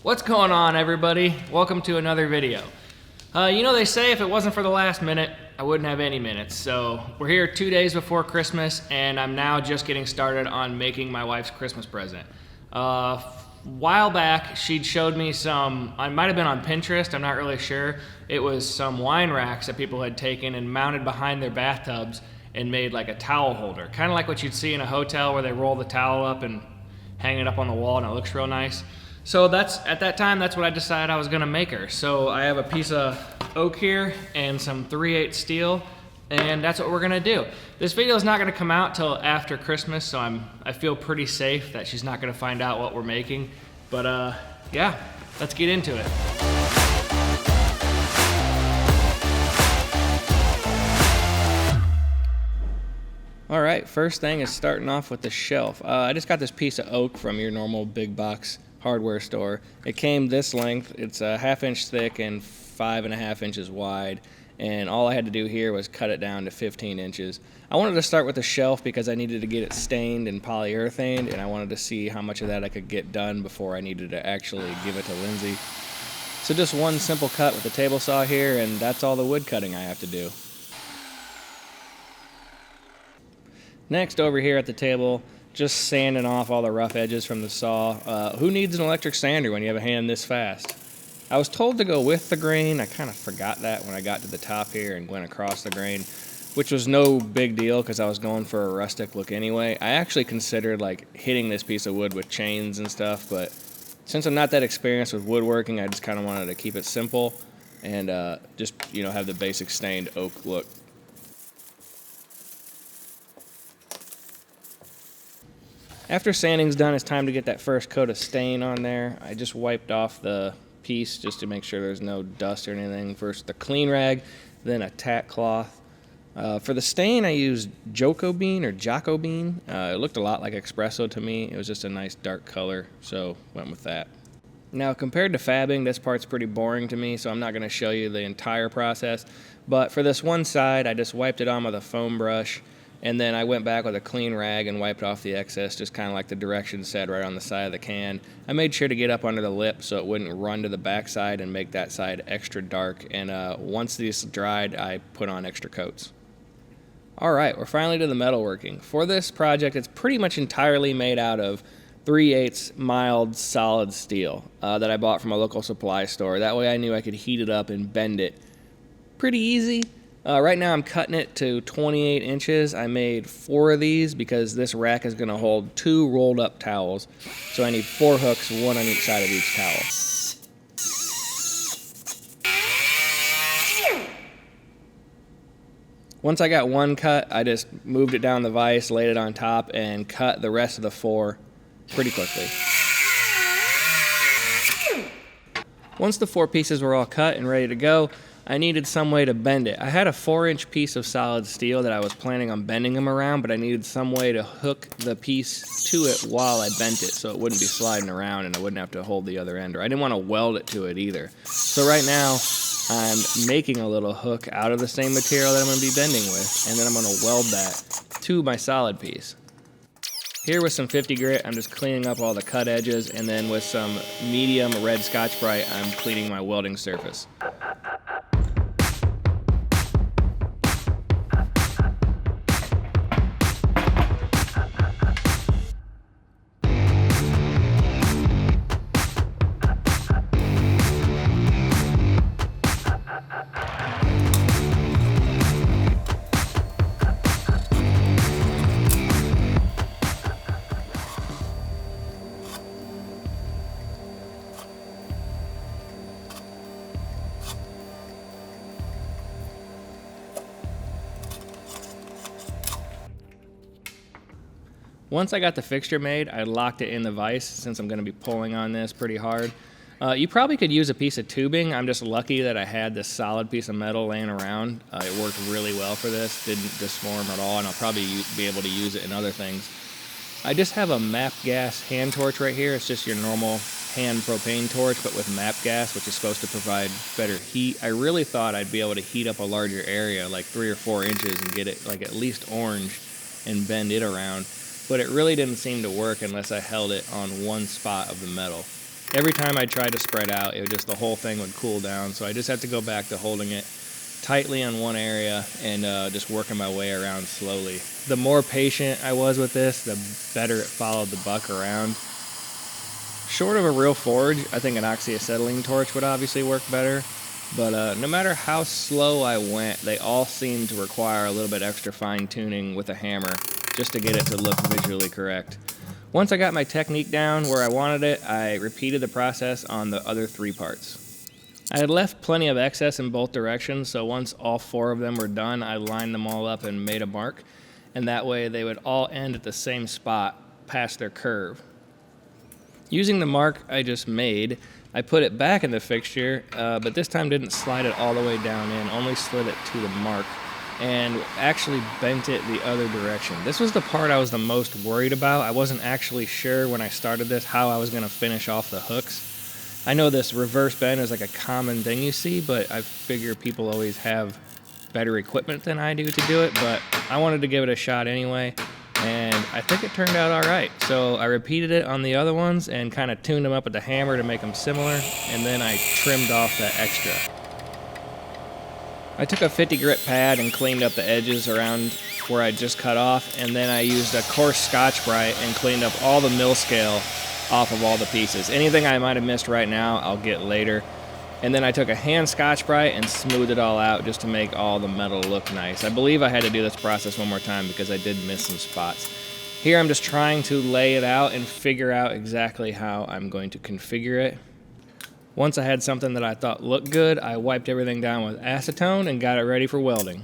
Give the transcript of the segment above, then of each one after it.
What's going on, everybody? Welcome to another video. They say if it wasn't for the last minute, I wouldn't have any minutes. So we're here 2 days before Christmas, and I'm now just getting started on making my wife's Christmas present. A while back, she'd showed me some, I might have been on Pinterest, I'm not really sure. It was some wine racks that people had taken and mounted behind their bathtubs and made like a towel holder. Kind of like what you'd see in a hotel where they roll the towel up and hang it up on the wall and it looks real nice. So at that time, that's what I decided I was gonna make her. So I have a piece of oak here and some 3/8 steel, and that's what we're gonna do. This video is not gonna come out till after Christmas, so I feel pretty safe that she's not gonna find out what we're making. But yeah, let's get into it. All right, first thing is starting off with the shelf. I just got this piece of oak from your normal big box hardware store. It came this length. It's a 1/2 inch thick and 5.5 inches wide, and all I had to do here was cut it down to 15 inches. I wanted to start with the shelf because I needed to get it stained and polyurethaned, and I wanted to see how much of that I could get done before I needed to actually give it to Lindsay. So just one simple cut with the table saw here, and that's all the wood cutting I have to do. Next, over here at the table, just sanding off all the rough edges from the saw. Who needs an electric sander when you have a hand this fast? I was told to go with the grain. I kind of forgot that when I got to the top here and went across the grain, which was no big deal because I was going for a rustic look anyway. I actually considered like hitting this piece of wood with chains and stuff, but since I'm not that experienced with woodworking, I just kind of wanted to keep it simple and just have the basic stained oak look. After sanding's done, it's time to get that first coat of stain on there. I just wiped off the piece just to make sure there's no dust or anything. First the clean rag, then a tack cloth. For the stain, I used Jocko bean or Jocko bean. It looked a lot like espresso to me. It was just a nice dark color, so went with that. Now, compared to fabbing, this part's pretty boring to me, so I'm not going to show you the entire process. But for this one side, I just wiped it on with a foam brush, and then I went back with a clean rag and wiped off the excess, just kind of like the directions said right on the side of the can. I made sure to get up under the lip so it wouldn't run to the back side and make that side extra dark. And once these dried, I put on extra coats. All right, we're finally to the metalworking. For this project, it's pretty much entirely made out of 3/8 mild solid steel that I bought from a local supply store. That way I knew I could heat it up and bend it pretty easy. Right now I'm cutting it to 28 inches. I made 4 of these because this rack is going to hold 2 rolled up towels. So I need 4 hooks, 1 on each side of each towel. Once I got 1 cut, I just moved it down the vise, laid it on top, and cut the rest of the 4 pretty quickly. Once the 4 pieces were all cut and ready to go, I needed some way to bend it. I had a 4-inch piece of solid steel that I was planning on bending them around, but I needed some way to hook the piece to it while I bent it so it wouldn't be sliding around and I wouldn't have to hold the other end, or I didn't want to weld it to it either. So right now, I'm making a little hook out of the same material that I'm going to be bending with, and then I'm going to weld that to my solid piece. Here with some 50 grit, I'm just cleaning up all the cut edges, and then with some medium red Scotch-Brite, I'm cleaning my welding surface. Once I got the fixture made, I locked it in the vise since I'm going to be pulling on this pretty hard. You probably could use a piece of tubing. I'm just lucky that I had this solid piece of metal laying around. It worked really well for this, didn't disform at all, and I'll probably be able to use it in other things. I just have a MAP gas hand torch right here. It's just your normal hand propane torch, but with MAP gas, which is supposed to provide better heat. I really thought I'd be able to heat up a larger area, like 3 or 4 inches, and get it like at least orange and bend it around. But it really didn't seem to work unless I held it on one spot of the metal. Every time I tried to spread out, the whole thing would cool down. So I just had to go back to holding it tightly on one area and just working my way around slowly. The more patient I was with this, the better it followed the buck around. Short of a real forge, I think an oxyacetylene torch would obviously work better. But no matter how slow I went, they all seemed to require a little bit extra fine tuning with a hammer just to get it to look visually correct. Once I got my technique down where I wanted it, I repeated the process on the other 3 parts. I had left plenty of excess in both directions, so once all 4 of them were done, I lined them all up and made a mark, and that way they would all end at the same spot past their curve. Using the mark I just made, I put it back in the fixture, but this time didn't slide it all the way down in, only slid it to the mark, and actually bent it the other direction. This was the part I was the most worried about. I wasn't actually sure when I started this how I was going to finish off the hooks. I know this reverse bend is like a common thing you see, but I figure people always have better equipment than I do to do it, but I wanted to give it a shot anyway, and I think it turned out all right. So I repeated it on the other ones and kind of tuned them up with the hammer to make them similar, and then I trimmed off that extra. I took a 50 grit pad and cleaned up the edges around where I just cut off, and then I used a coarse Scotch-Brite and cleaned up all the mill scale off of all the pieces. Anything I might have missed right now, I'll get later. And then I took a hand Scotch-Brite and smoothed it all out just to make all the metal look nice. I believe I had to do this process one more time because I did miss some spots. Here I'm just trying to lay it out and figure out exactly how I'm going to configure it. Once I had something that I thought looked good, I wiped everything down with acetone and got it ready for welding.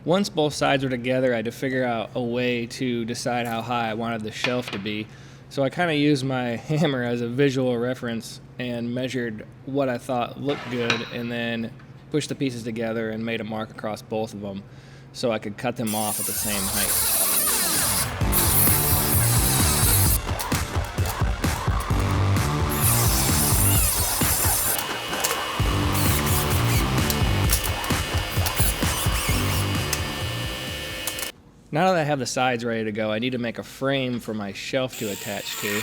Once both sides were together, I had to figure out a way to decide how high I wanted the shelf to be. So I kind of used my hammer as a visual reference and measured what I thought looked good, and then pushed the pieces together and made a mark across both of them so I could cut them off at the same height. Now that I have the sides ready to go, I need to make a frame for my shelf to attach to.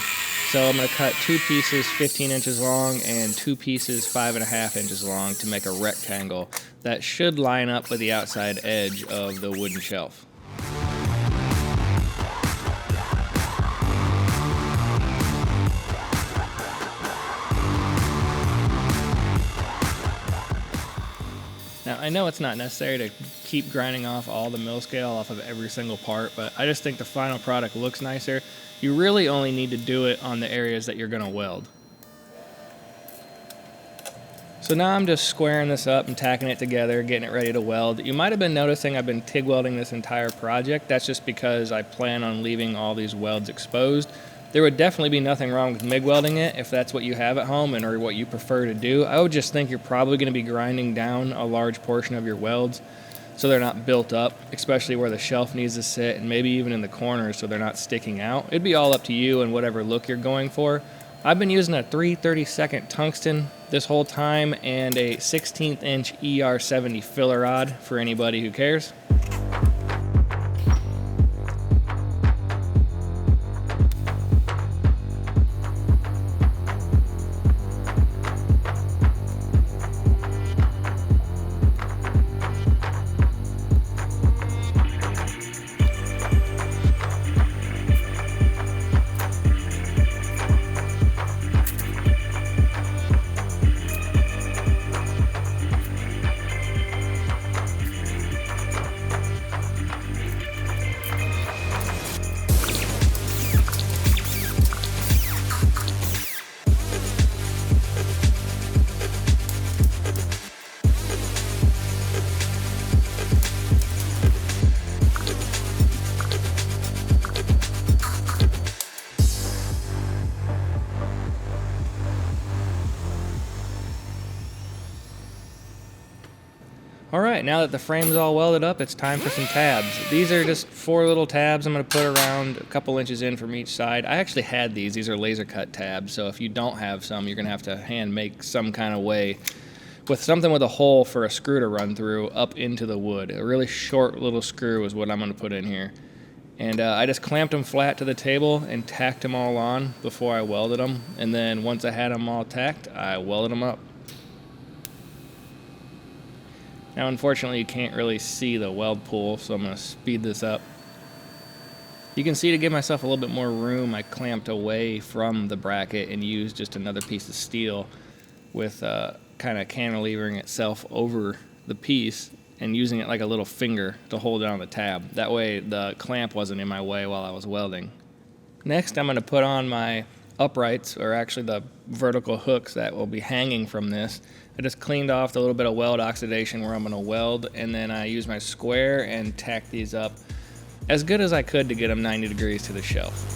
So I'm going to cut 2 pieces 15 inches long and 2 pieces 5.5 inches long to make a rectangle that should line up with the outside edge of the wooden shelf. Now, I know it's not necessary to keep grinding off all the mill scale off of every single part, but I just think the final product looks nicer. You really only need to do it on the areas that you're going to weld. So now I'm just squaring this up and tacking it together, getting it ready to weld. You might have been noticing I've been TIG welding this entire project. That's just because I plan on leaving all these welds exposed. There would definitely be nothing wrong with MIG welding it if that's what you have at home and or what you prefer to do. I would just think you're probably going to be grinding down a large portion of your welds so they're not built up, especially where the shelf needs to sit, and maybe even in the corners so they're not sticking out. It'd be all up to you and whatever look you're going for. I've been using a 3/32 tungsten this whole time and a 16th inch ER70 filler rod for anybody who cares. All right, now that the frame's all welded up, it's time for some tabs. These are just 4 little tabs I'm gonna put around a couple inches in from each side. I actually had these. These are laser cut tabs, so if you don't have some, you're gonna have to hand make some kind of way with something with a hole for a screw to run through up into the wood. A really short little screw is what I'm gonna put in here. And I just clamped them flat to the table and tacked them all on before I welded them. And then once I had them all tacked, I welded them up. Now, unfortunately, you can't really see the weld pool, so I'm going to speed this up. You can see, to give myself a little bit more room, I clamped away from the bracket and used just another piece of steel with kind of cantilevering itself over the piece and using it like a little finger to hold it on the tab. That way the clamp wasn't in my way while I was welding. Next, I'm going to put on my uprights, or actually the vertical hooks that will be hanging from this. I just cleaned off the little bit of weld oxidation where I'm going to weld, and then I use my square and tack these up as good as I could to get them 90 degrees to the shelf.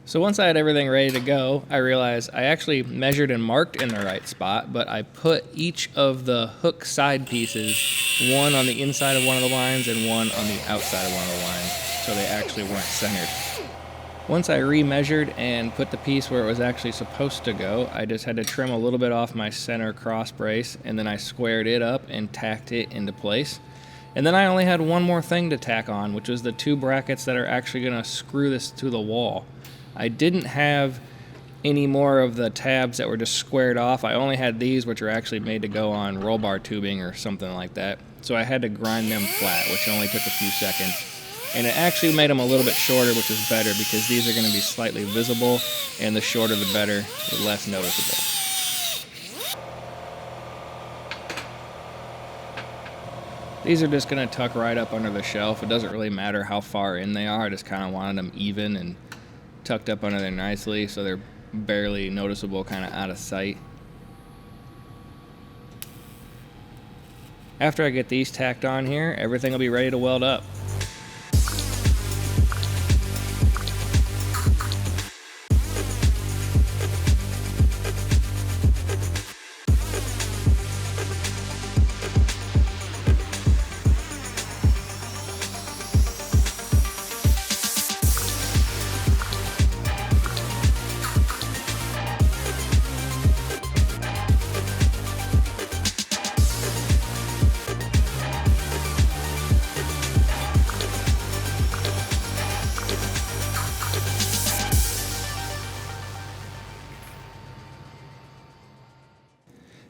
So once I had everything ready to go, I realized I actually measured and marked in the right spot, but I put each of the hook side pieces, one on the inside of one of the lines and one on the outside of one of the lines, so they actually weren't centered. Once I remeasured and put the piece where it was actually supposed to go, I just had to trim a little bit off my center cross brace, and then I squared it up and tacked it into place. And then I only had one more thing to tack on, which was the 2 brackets that are actually going to screw this to the wall. I didn't have any more of the tabs that were just squared off. I only had these, which are actually made to go on roll bar tubing or something like that. So I had to grind them flat, which only took a few seconds. And it actually made them a little bit shorter, which is better because these are going to be slightly visible, and the shorter the better, the less noticeable. These are just going to tuck right up under the shelf. It doesn't really matter how far in they are. I just kind of wanted them even and tucked up under there nicely so they're barely noticeable, kind of out of sight. After I get these tacked on here, everything will be ready to weld up.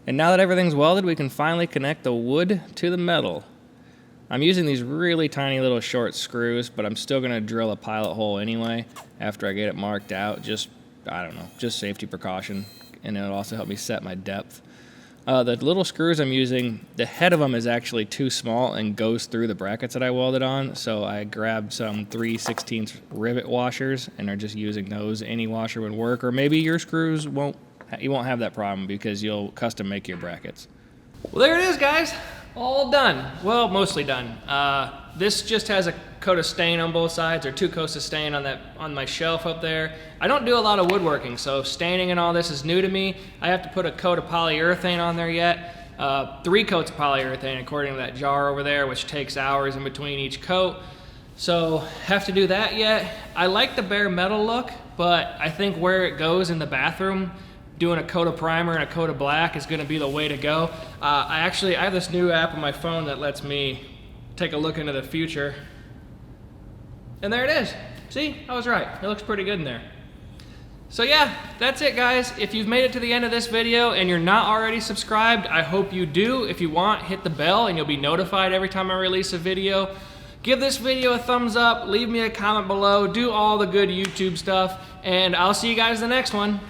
And now that everything's welded, we can finally connect the wood to the metal. I'm using these really tiny little short screws, but I'm still gonna drill a pilot hole anyway after I get it marked out. Just, I don't know, just safety precaution. And it'll also help me set my depth. The little screws I'm using, the head of them is actually too small and goes through the brackets that I welded on. So I grabbed some 3/16 rivet washers and are just using those. Any washer would work, or maybe your screws you won't have that problem because you'll custom make your brackets. Well, there it is, guys. All done. Well, mostly done. This just has a coat of stain on both sides, or 2 coats of stain on my shelf up there. I don't do a lot of woodworking, so staining and all this is new to me. I have to put a coat of polyurethane on there yet. 3 coats of polyurethane according to that jar over there, which takes hours in between each coat. So have to do that yet. I like the bare metal look, but I think where it goes in the bathroom, doing a coat of primer and a coat of black is gonna be the way to go. I have this new app on my phone that lets me take a look into the future. And there it is. See, I was right. It looks pretty good in there. So yeah, that's it, guys. If you've made it to the end of this video and you're not already subscribed, I hope you do. If you want, hit the bell and you'll be notified every time I release a video. Give this video a thumbs up, leave me a comment below, do all the good YouTube stuff, and I'll see you guys in the next one.